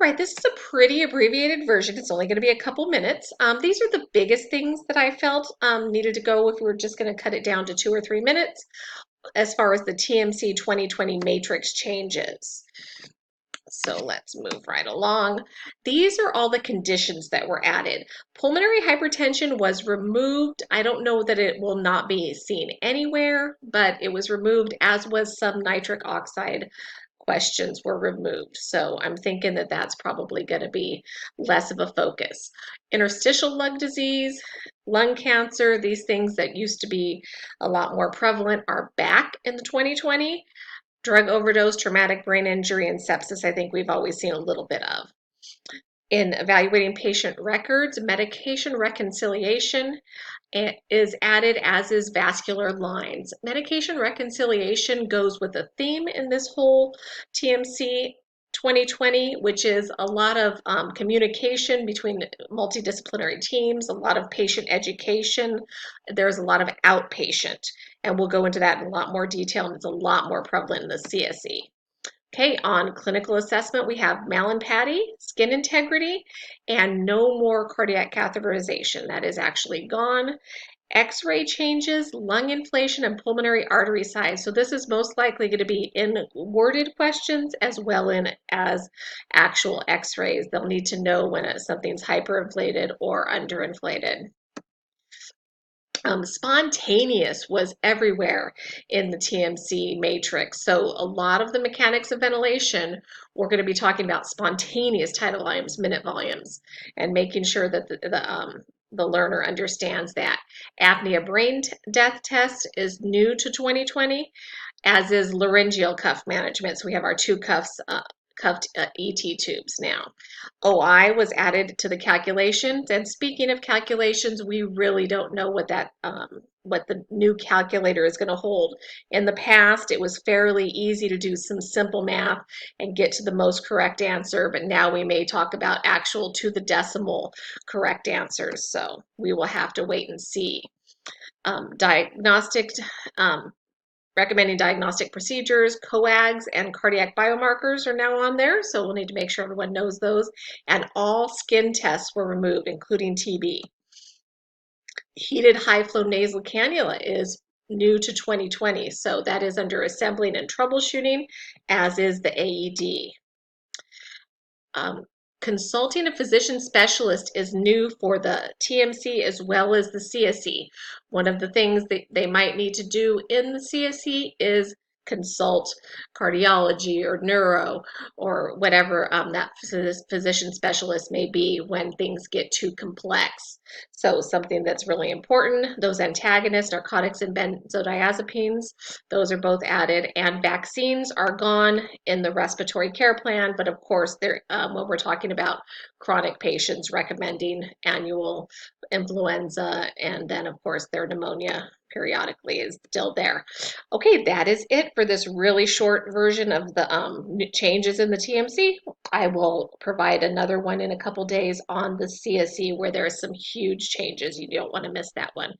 Right, this is a pretty abbreviated version. It's only going to be a couple minutes. These are the biggest things that I felt needed to go if we were just going to cut it down to 2 or 3 minutes as far as the TMC 2020 matrix changes. So let's move right along. These are all the conditions that were added. Pulmonary hypertension was removed. I don't know that it will not be seen anywhere, but it was removed, as was some nitric oxide questions were removed. So I'm thinking that that's probably going to be less of a focus. Interstitial lung disease, lung cancer, these things that used to be a lot more prevalent are back in the 2020. Drug overdose, traumatic brain injury, and sepsis, I think we've always seen a little bit of. In evaluating patient records, medication reconciliation is added, as is vascular lines. Medication reconciliation goes with a theme in this whole TMC 2020, which is a lot of communication between multidisciplinary teams, a lot of patient education. There's a lot of outpatient, and we'll go into that in a lot more detail, and it's a lot more prevalent in the CSE. Okay, on clinical assessment, we have Mallampati, skin integrity, and no more cardiac catheterization. That is actually gone. X-ray changes, lung inflation, and pulmonary artery size. So this is most likely going to be in worded questions as well as actual X-rays. They'll need to know when something's hyperinflated or underinflated. Spontaneous was everywhere in the TMC matrix. So a lot of the mechanics of ventilation, we're going to be talking about spontaneous tidal volumes, minute volumes, and making sure that the learner understands that. Apnea brain death test is new to 2020, as is laryngeal cuff management. So we have our two cuffed ET tubes now. OI was added to the calculations, and speaking of calculations, we really don't know what the new calculator is going to hold. In the past, it was fairly easy to do some simple math and get to the most correct answer, but now we may talk about actual to the decimal correct answers, so we will have to wait and see. Diagnostic Recommending diagnostic procedures, coags, and cardiac biomarkers are now on there, so we'll need to make sure everyone knows those. And all skin tests were removed, including TB. Heated high-flow nasal cannula is new to 2020, so that is under assembling and troubleshooting, as is the AED. Consulting a physician specialist is new for the TMC as well as the CSE. One of the things that they might need to do in the CSE is consult cardiology or neuro or whatever that physician specialist may be when things get too complex. So something that's really important, those antagonists, narcotics, and benzodiazepines, those are both added, and vaccines are gone in the respiratory care plan, but of course, when we're talking about chronic patients, recommending annual influenza, and then of course their pneumonia periodically is still there. Okay, that is it for this really short version of the changes in the TMC. I will provide another one in a couple days on the CSE where there are some huge changes. You don't want to miss that one.